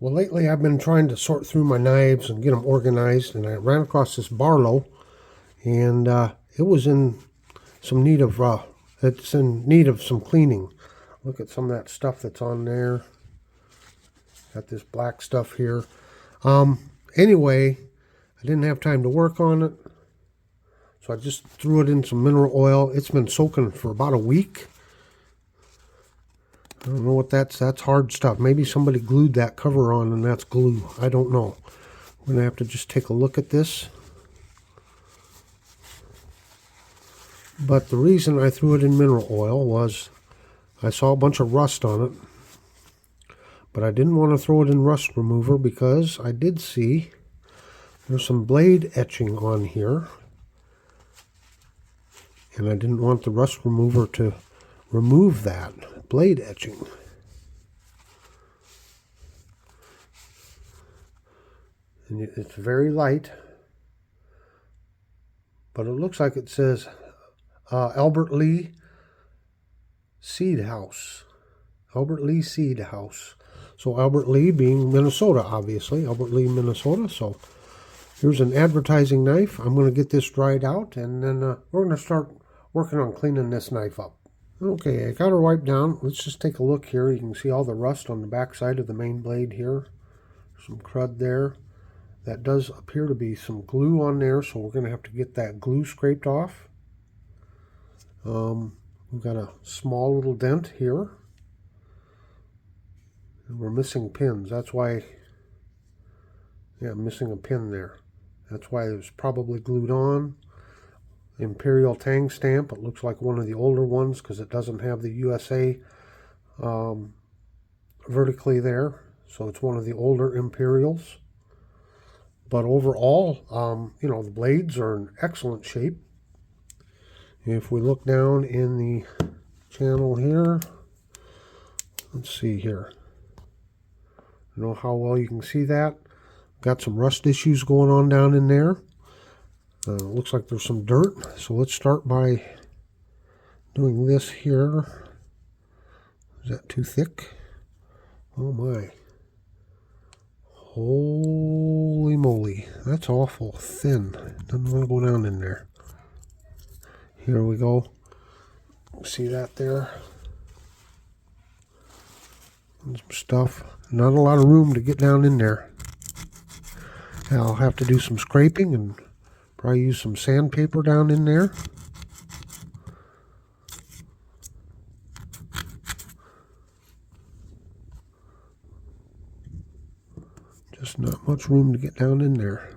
Well, lately I've been trying to sort through my knives and get them organized, and I ran across this Barlow, and it was in some need of it's in need of some cleaning. Look at some of that stuff that's on there. Got this black stuff here. Anyway, I didn't have time to work on it, so I just threw it in some mineral oil. It's been soaking for about a week. I don't know what that's hard stuff. Maybe somebody glued that cover on and that's glue. I don't know. We're going to have to just take a look at this. But the reason I threw it in mineral oil was I saw a bunch of rust on it. But I didn't want to throw it in rust remover because I did see there's some blade etching on here. And I didn't want the rust remover to remove that blade etching. And it's very light, but it looks like it says Albert Lea Seed House. Albert Lea Seed House. So Albert Lea being Minnesota, obviously. Albert Lea, Minnesota. So here's an advertising knife. I'm going to get this dried out, and then we're going to start working on cleaning this knife up. Okay, I got her wiped down. Let's just take a look here. You can see all the rust on the back side of the main blade here. Some crud there. That does appear to be some glue on there, so we're going to have to get that glue scraped off. We've got a small little dent here. And we're missing pins. That's why, yeah, I'm missing a pin there. That's why it was probably glued on. Imperial Tang stamp. It looks like one of the older ones because it doesn't have the USA vertically there. So it's one of the older Imperials. But overall, you know, the blades are in excellent shape. If we look down in the channel here, let's see here. I don't know how well you can see that. Got some rust issues going on down in there. Looks like there's some dirt, so let's start by doing this here. Is that too thick? Oh my. Holy moly, that's awful thin. Doesn't want to go down in there. Here we go. See that there? And some stuff. Not a lot of room to get down in there. I'll have to do some scraping and probably use some sandpaper down in there. Just not much room to get down in there.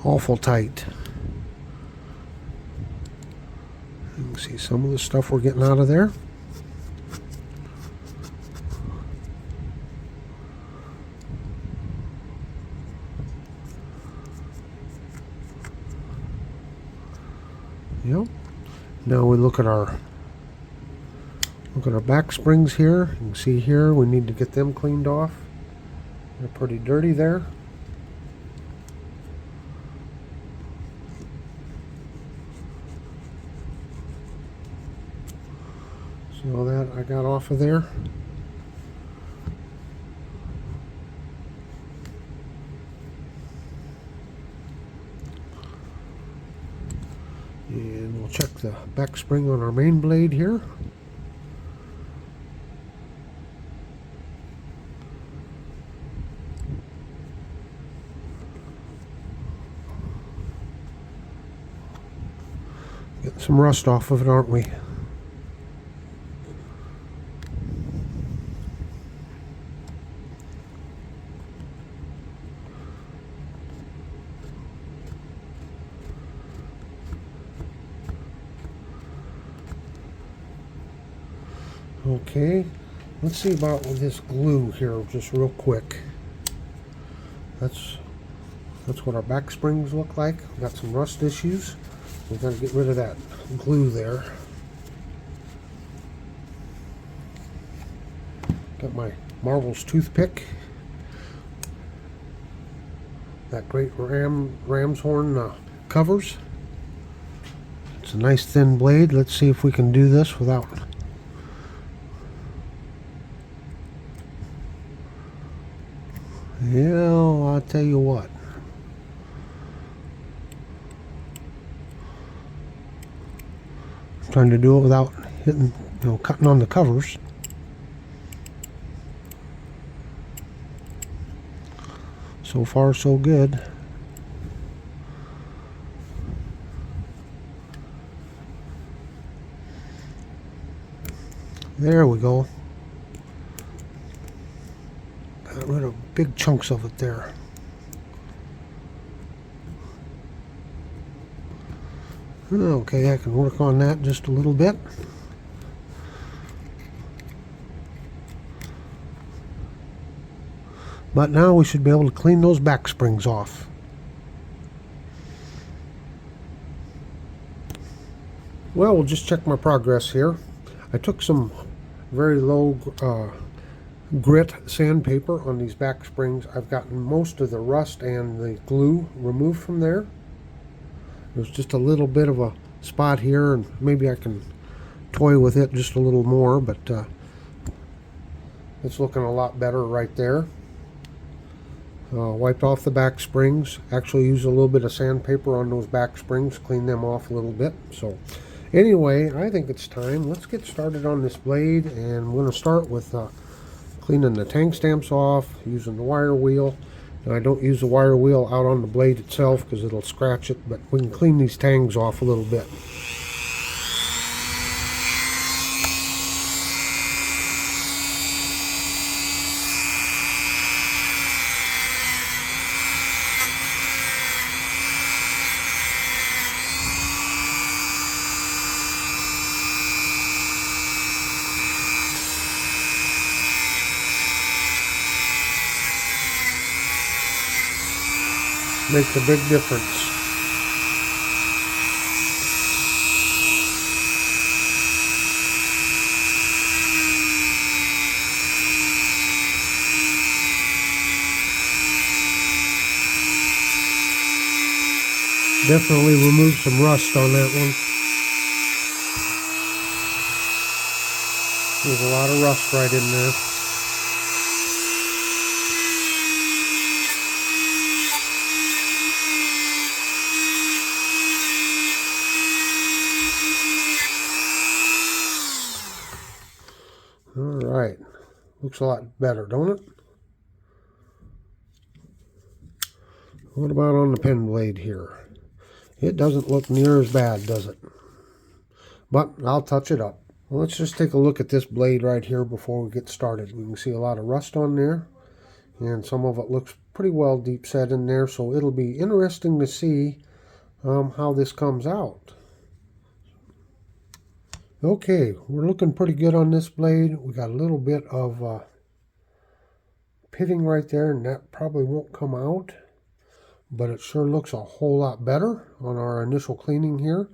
Awful tight. You can see some of the stuff we're getting out of there. Yep. Now we look at our back springs here. You can see here we need to get them cleaned off. They're pretty dirty there. See all that I got off of there. And we'll check the back spring on our main blade here. Getting some rust off of it, aren't we? Okay, let's see about this glue here just real quick. That's what our back springs look like. We've got some rust issues. We've got to get rid of that glue there. Got my Marvel's toothpick. That great ram's horn covers. It's a nice thin blade. Let's see if we can do this without Yeah, I'll tell you what. I'm trying to do it without hitting, cutting on the covers. So far, so good. There we go. Got rid of big chunks of it there. Okay, I can work on that just a little bit. But now we should be able to clean those back springs off. Well, we'll just check my progress here. I took some very low grit sandpaper on these back springs. I've gotten most of the rust and the glue removed from there. There's just a little bit of a spot here, and maybe I can toy with it just a little more, but it's looking a lot better right there. Wiped off the back springs. Actually used a little bit of sandpaper on those back springs, clean them off a little bit. So anyway, I think it's time. Let's get started on this blade, and I'm going to start with cleaning the tang stamps off, using the wire wheel. And I don't use the wire wheel out on the blade itself because it'll scratch it, but we can clean these tangs off a little bit. Makes a big difference. Definitely remove some rust on that one. There's a lot of rust right in there. Alright, looks a lot better, don't it? What about on the pen blade here? It doesn't look near as bad, does it? But I'll touch it up. Well, let's just take a look at this blade right here before we get started. We can see a lot of rust on there, and some of it looks pretty well deep set in there, so it'll be interesting to see how this comes out. Okay, we're looking pretty good on this blade. We got a little bit of pitting right there, and that probably won't come out, but it sure looks a whole lot better on our initial cleaning here.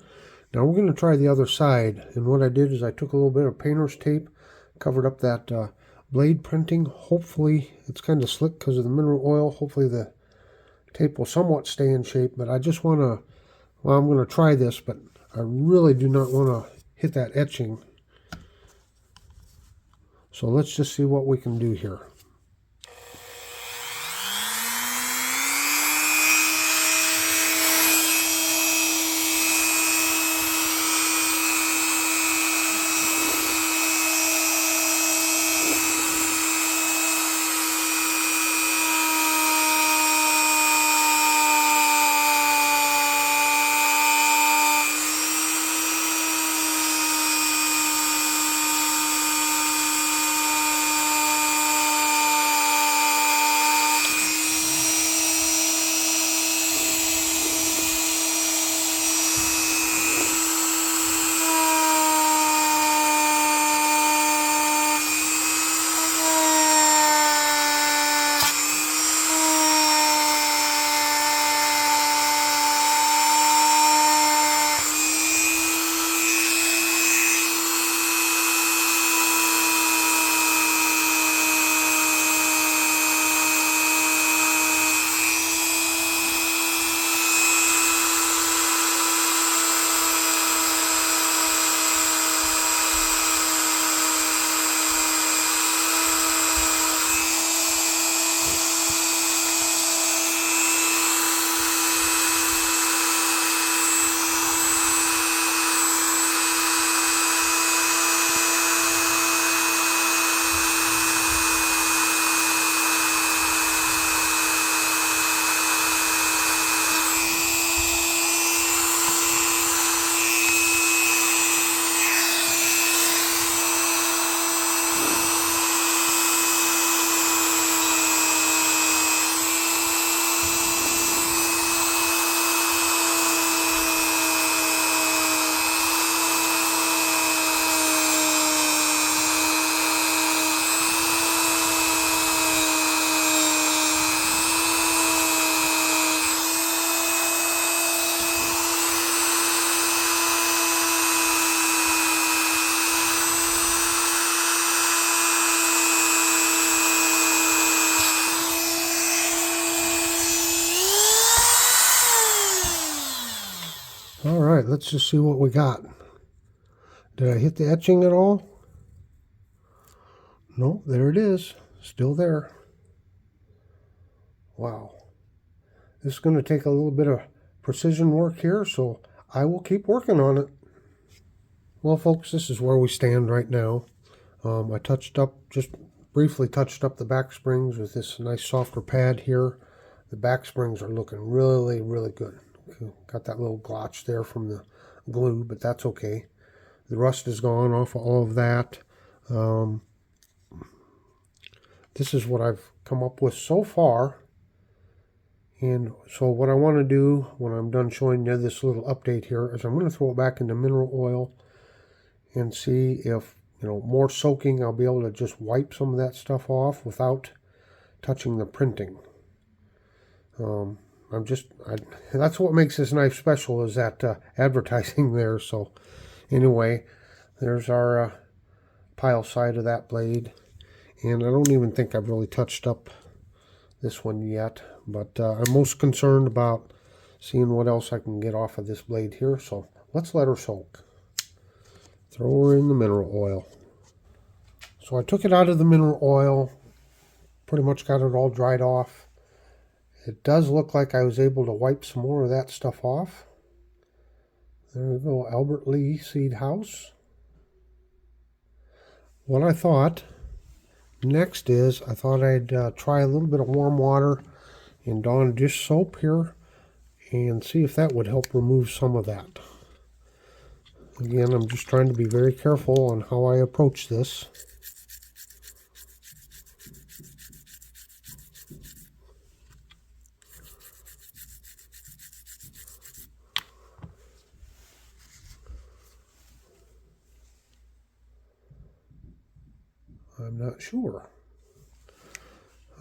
Now we're going to try the other side, and what I did is I took a little bit of painter's tape, covered up that blade printing. Hopefully it's kind of slick because of the mineral oil. Hopefully the tape will somewhat stay in shape, but I just want to, well, I'm going to try this, but I really do not want to hit that etching. So let's just see what we can do here. let's just see what we got. Did I hit the etching at all? No, there it is. Still there. Wow. This is going to take a little bit of precision work here, so I will keep working on it. Well, folks, this is where we stand right now. I just briefly touched up the back springs with this nice softer pad here. The back springs are looking really, really good. Got that little glotch there from the glue, but that's okay. The rust is gone off of all of that. This is what I've come up with so far. And so what I want to do when I'm done showing you this little update here is I'm going to throw it back into mineral oil and see if, more soaking, I'll be able to just wipe some of that stuff off without touching the printing. That's what makes this knife special, is that advertising there. So anyway, there's our pile side of that blade. And I don't even think I've really touched up this one yet, but I'm most concerned about seeing what else I can get off of this blade here. So let's let her soak. Throw her in the mineral oil. So I took it out of the mineral oil, pretty much got it all dried off. It does look like I was able to wipe some more of that stuff off. There we go, Albert Lea Seed House. What I thought next is, I thought I'd try a little bit of warm water in Dawn dish soap here and see if that would help remove some of that. Again, I'm just trying to be very careful on how I approach this. I'm not sure.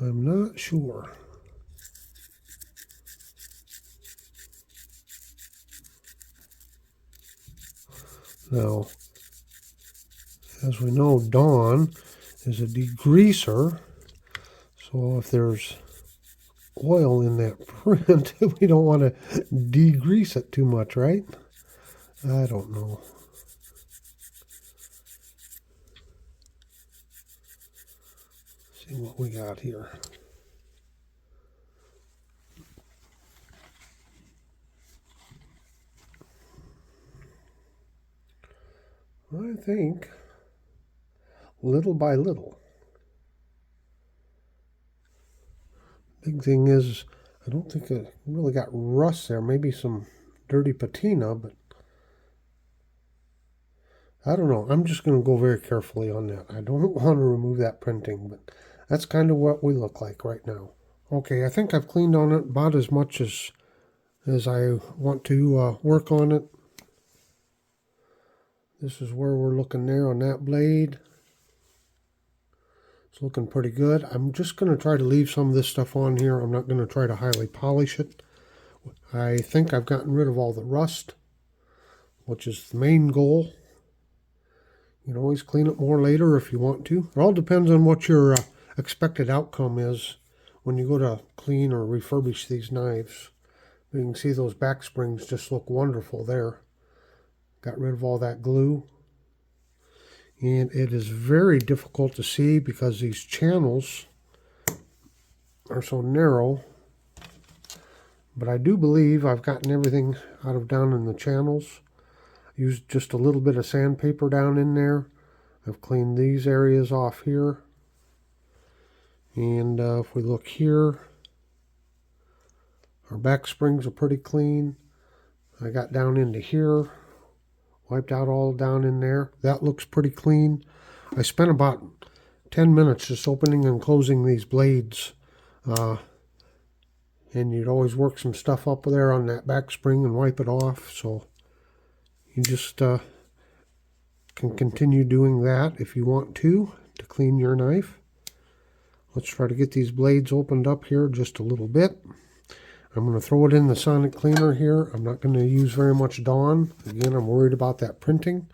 I'm not sure. Now, as we know, Dawn is a degreaser, so if there's oil in that print, we don't want to degrease it too much, right? I don't know. See what we got here. I think little by little. Big thing is, I don't think it really got rust there. Maybe some dirty patina, but I don't know. I'm just going to go very carefully on that. I don't want to remove that printing, but that's kind of what we look like right now. Okay, I think I've cleaned on it about as much as I want to work on it. This is where we're looking there on that blade. It's looking pretty good. I'm just going to try to leave some of this stuff on here. I'm not going to try to highly polish it. I think I've gotten rid of all the rust, which is the main goal. You can always clean it more later if you want to. It all depends on what your expected outcome is when you go to clean or refurbish these knives. You can see those back springs just look wonderful there. Got rid of all that glue. And it is very difficult to see because these channels are so narrow. But I do believe I've gotten everything out of down in the channels. Used just a little bit of sandpaper down in there. I've cleaned these areas off here. And if we look here, our back springs are pretty clean. I got down into here. Wiped out all down in there. That looks pretty clean. I spent about 10 minutes just opening and closing these blades. And you'd always work some stuff up there on that back spring and wipe it off. So you just can continue doing that if you want to clean your knife. Let's try to get these blades opened up here just a little bit. I'm going to throw it in the sonic cleaner here. I'm not going to use very much Dawn. Again, I'm worried about that printing.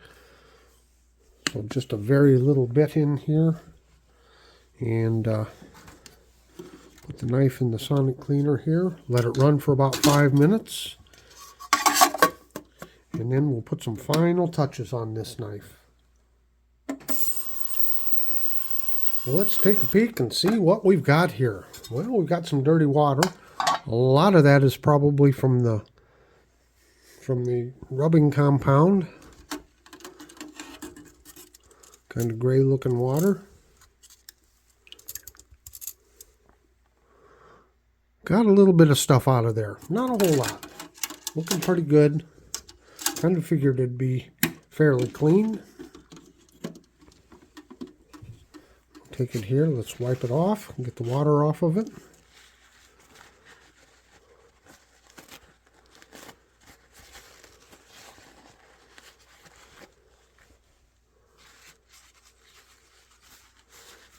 So just a very little bit in here. And put the knife in the sonic cleaner here. Let it run for about 5 minutes. And then we'll put some final touches on this knife. Well, let's take a peek and see what we've got here. Well, we've got some dirty water. A lot of that is probably from the rubbing compound. Kind of gray looking water. Got a little bit of stuff out of there. Not a whole lot. Looking pretty good. Kind of figured it'd be fairly clean. Take it here, let's wipe it off and get the water off of it.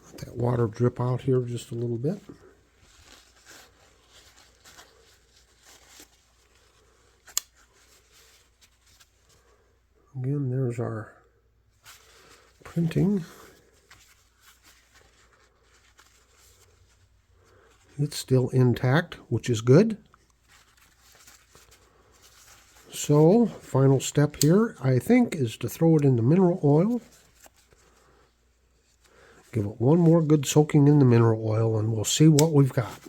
Let that water drip out here just a little bit. Again, there's our printing. It's still intact, which is good. So, final step here, I think, is to throw it in the mineral oil. Give it one more good soaking in the mineral oil, and we'll see what we've got.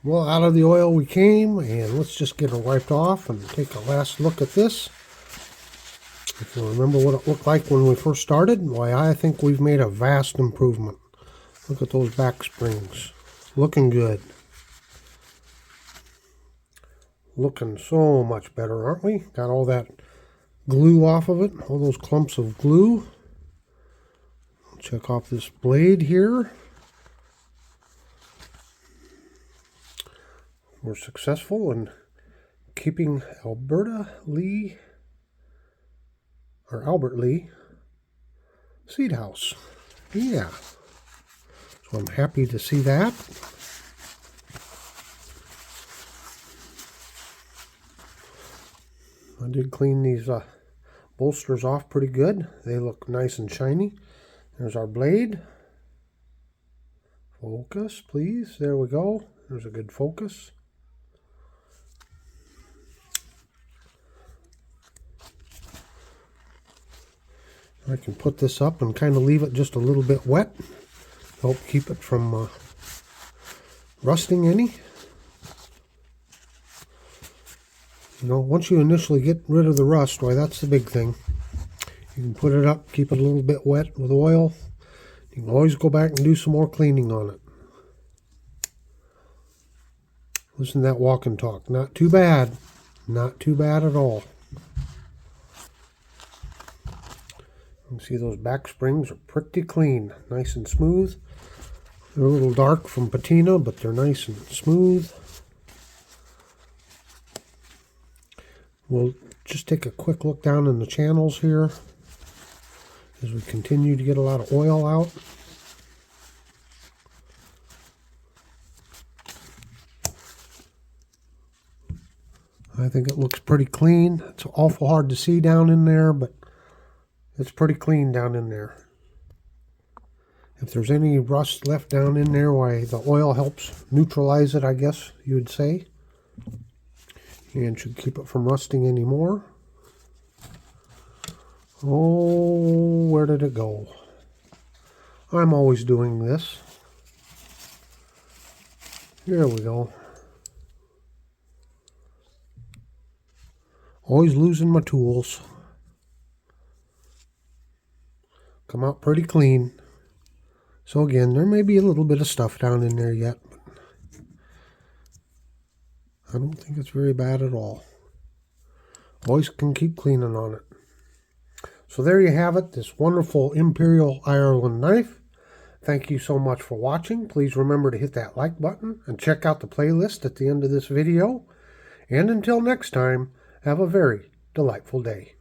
Well, out of the oil we came, and let's just get it wiped off and take a last look at this. If you remember what it looked like when we first started, why, I think we've made a vast improvement. Look at those back springs. Looking good. Looking so much better, aren't we? Got all that glue off of it, all those clumps of glue. Check off this blade here. We're successful in keeping Albert Lea Seed House. Yeah. So I'm happy to see that. I did clean these bolsters off pretty good. They look nice and shiny. There's our blade. Focus, please. There we go. There's a good focus. I can put this up and kind of leave it just a little bit wet. Help keep it from rusting any. You know, once you initially get rid of the rust, why, that's the big thing. You can put it up, keep it a little bit wet with oil. You can always go back and do some more cleaning on it. Listen to that walk and talk. Not too bad. Not too bad at all. You can see those back springs are pretty clean, nice and smooth. They're a little dark from patina, but they're nice and smooth. We'll just take a quick look down in the channels here as we continue to get a lot of oil out. I think it looks pretty clean. It's awful hard to see down in there, but it's pretty clean down in there. If there's any rust left down in there, why, the oil helps neutralize it, I guess you would say. And should keep it from rusting anymore. Oh, where did it go? I'm always doing this. Here we go. Always losing my tools. Come out pretty clean. So again, there may be a little bit of stuff down in there yet, but I don't think it's very bad at all. Always can keep cleaning on it. So there you have it, this wonderful Imperial Ireland knife. Thank you so much for watching. Please remember to hit that like button and check out the playlist at the end of this video. And until next time, have a very delightful day.